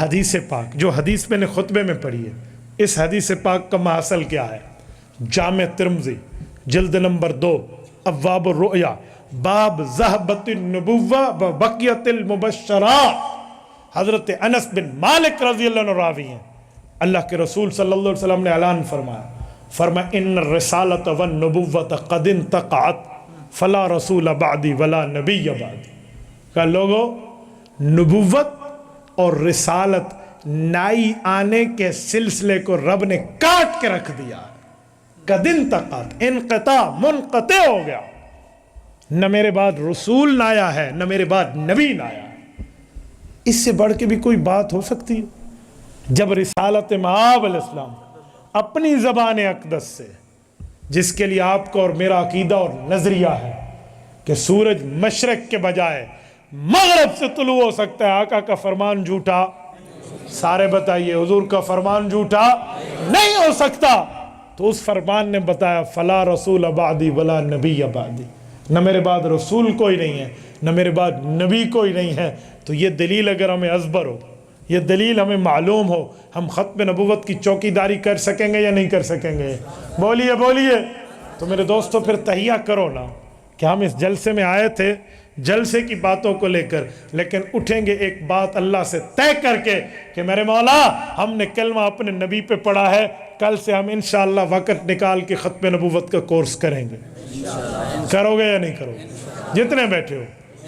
حدیث پاک جو حدیث میں نے خطبے میں پڑھی ہے، اس حدیث پاک کا ماحصل کیا ہے؟ جامع ترمذی جلد نمبر 2 ابواب الرؤیا باب ذہبت النبوہ ببقیت المبشرات، حضرت انس بن مالک رضی اللہ عنہ راوی ہیں، اللہ کے رسول صلی اللہ علیہ وسلم نے اعلان فرمایا ان الرسالۃ والنبوۃ قد انتقعت فلا رسول بعدی ولا نبی بعدی، کہ لوگوں نبوت اور رسالت نائی آنے کے سلسلے کو رب نے کاٹ کے رکھ دیا، قد انتقعت، انقطاع، منقطع ہو گیا، نہ میرے بعد رسول نہ آیا ہے، نہ میرے بعد نبی نہ آیا ہے۔ اس سے بڑھ کے بھی کوئی بات ہو سکتی ہے؟ جب رسالت مآب علیہ السلام اپنی زبان اقدس سے، جس کے لیے آپ کو اور میرا عقیدہ اور نظریہ ہے کہ سورج مشرق کے بجائے مغرب سے طلوع ہو سکتا ہے، آقا کا فرمان جھوٹا؟ سارے بتائیے، حضور کا فرمان جھوٹا نہیں ہو سکتا۔ تو اس فرمان نے بتایا فلا رسول بعدی ولا نبی بعدی، نہ میرے بعد رسول کوئی نہیں ہے، نہ میرے بعد نبی کوئی نہیں ہے۔ تو یہ دلیل اگر ہمیں ازبر ہو، یہ دلیل ہمیں معلوم ہو، ہم ختم نبوت کی چوکی داری کر سکیں گے یا نہیں کر سکیں گے؟ بولیے بولیے۔ تو میرے دوستو پھر تہیہ کرو نا کہ ہم اس جلسے میں آئے تھے جلسے کی باتوں کو لے کر، لیکن اٹھیں گے ایک بات اللہ سے طے کر کے کہ میرے مولا ہم نے کلمہ اپنے نبی پہ پڑھا ہے، کل سے ہم انشاءاللہ وقت نکال کے ختم نبوت کا کورس کریں گے۔ کرو گے یا نہیں کرو گے؟ جتنے بیٹھے ہو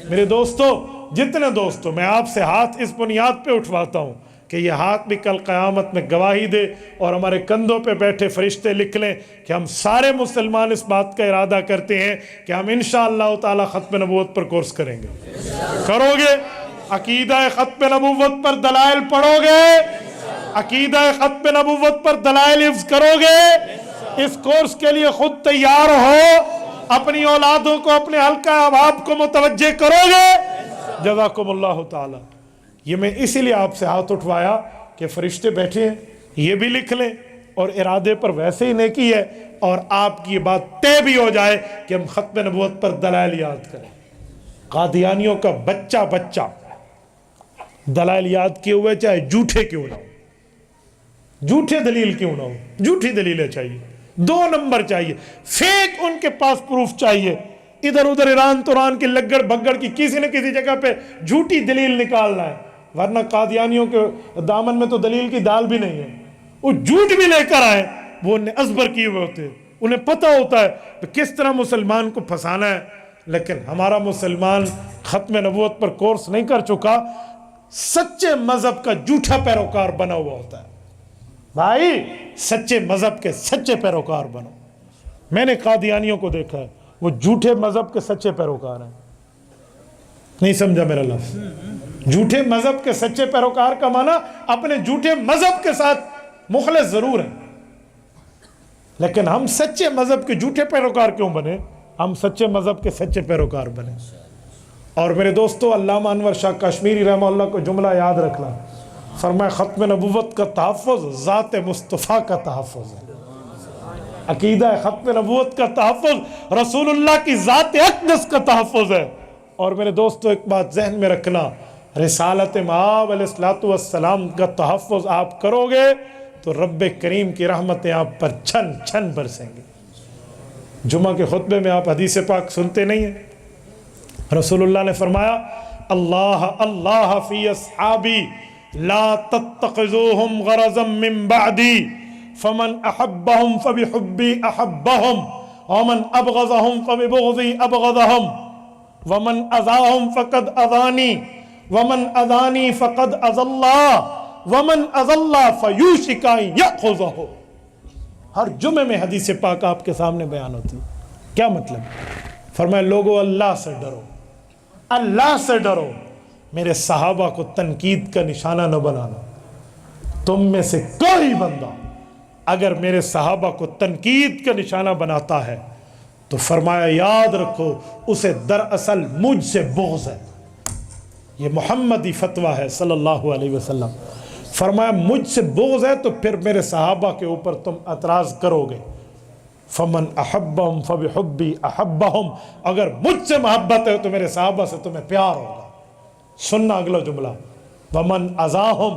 میرے دوستو، جتنے دوستو، میں آپ سے ہاتھ اس بنیاد پہ اٹھواتا ہوں کہ یہ ہاتھ بھی کل قیامت میں گواہی دے اور ہمارے کندھوں پہ بیٹھے فرشتے لکھ لیں کہ ہم سارے مسلمان اس بات کا ارادہ کرتے ہیں کہ ہم انشاءاللہ تعالی ختم نبوت پر کورس کریں گے۔ کرو گے؟ عقیدہ ختم نبوت پر دلائل پڑھو گے؟ عقیدہ ختم نبوت پر دلائل حفظ کرو گے؟ اس کورس کے لیے خود تیار ہو؟ اپنی اولادوں کو، اپنے حلقہ احباب کو متوجہ کرو گے؟ جزاکم اللہ تعالی۔ یہ میں اسی لیے آپ سے ہاتھ اٹھوایا کہ فرشتے بیٹھے ہیں، یہ بھی لکھ لیں اور ارادے پر ویسے ہی نیکی ہے، اور آپ کی یہ بات طے بھی ہو جائے کہ ہم ختم نبوت پر دلائل یاد کریں۔ قادیانیوں کا بچہ بچہ دلائل یاد کیے ہوئے، چاہے جھوٹے کیوں نہ ہو، جھوٹے دلیل کیوں نہ ہو، جھوٹی دلیلیں چاہیے، 2 نمبر چاہیے، فیک ان کے پاس پروف چاہیے، ادھر ادھر ایران توران کی لگڑ بگڑ کی کسی نہ کسی جگہ پہ جھوٹی دلیل نکالنا ہے، ورنہ قادیانیوں کے دامن میں تو دلیل کی دال بھی نہیں ہے، وہ جھوٹ بھی لے کر آئے، وہ انہیں ازبر کیے ہوئے ہوتے ہیں، انہیں پتہ ہوتا ہے کہ کس طرح مسلمان کو پھنسانا ہے۔ لیکن ہمارا مسلمان ختم نبوت پر کورس نہیں کر چکا، سچے مذہب کا جھوٹا پیروکار بنا ہوا ہوتا ہے۔ بھائی سچے مذہب کے سچے پیروکار بنو۔ میں نے قادیانیوں کو دیکھا ہے، وہ جھوٹے مذہب کے سچے پیروکار ہیں۔ نہیں سمجھا میرا لفظ؟ جھوٹے مذہب کے سچے پیروکار کا معنی اپنے جھوٹے مذہب کے ساتھ مخلص ضرور ہیں، لیکن ہم سچے مذہب کے جھوٹے پیروکار کیوں بنے؟ ہم سچے مذہب کے سچے پیروکار بنے۔ اور میرے دوستو، علامہ انور شاہ کشمیری رحمہ اللہ کو جملہ یاد رکھنا، فرمایا ختم نبوت کا تحفظ ذات مصطفیٰ کا تحفظ ہے۔ عقیدہ ختم نبوت کا تحفظ رسول اللہ کی ذات اقدس کا تحفظ ہے۔ اور میرے دوستو ایک بات ذہن میں رکھنا، رسالت مآب علیہ الصلوۃ والسلام کا تحفظ آپ کرو گے تو رب کریم کی رحمتیں آپ پر چھن چھن برسیں گے۔ جمعہ کے خطبے میں آپ حدیث پاک سنتے نہیں ہیں؟ رسول اللہ نے فرمایا اللہ اللہ فی اصحابی لا تتخذوہم غرضا من بعدی فمن احبہم فبحبی احبہم ومن ابغضہم فببغضی ابغضہم ومن اذاہم فقد اذانی ومن اذانی فقد اذى اللہ ومن اذى اللہ فیوشک ان یأخذہ۔ ہر جمعے میں حدیث پاک آپ کے سامنے بیان ہوتی ہے۔ کیا مطلب؟ فرمایا لوگو اللہ سے ڈرو، اللہ سے ڈرو، میرے صحابہ کو تنقید کا نشانہ نہ بنانا۔ تم میں سے کوئی بندہ اگر میرے صحابہ کو تنقید کا نشانہ بناتا ہے تو فرمایا یاد رکھو اسے دراصل مجھ سے بغض ہے۔ یہ محمدی فتویٰ ہے صلی اللہ علیہ وسلم۔ فرمایا مجھ سے بغض ہے تو پھر میرے صحابہ کے اوپر تم اعتراض کرو گے۔ فمن احبہم فبحبی احبہم، اگر مجھ سے محبت ہے تو میرے صحابہ سے تمہیں پیار ہوگا۔ سننا اگلا جملہ، ومن اذاہم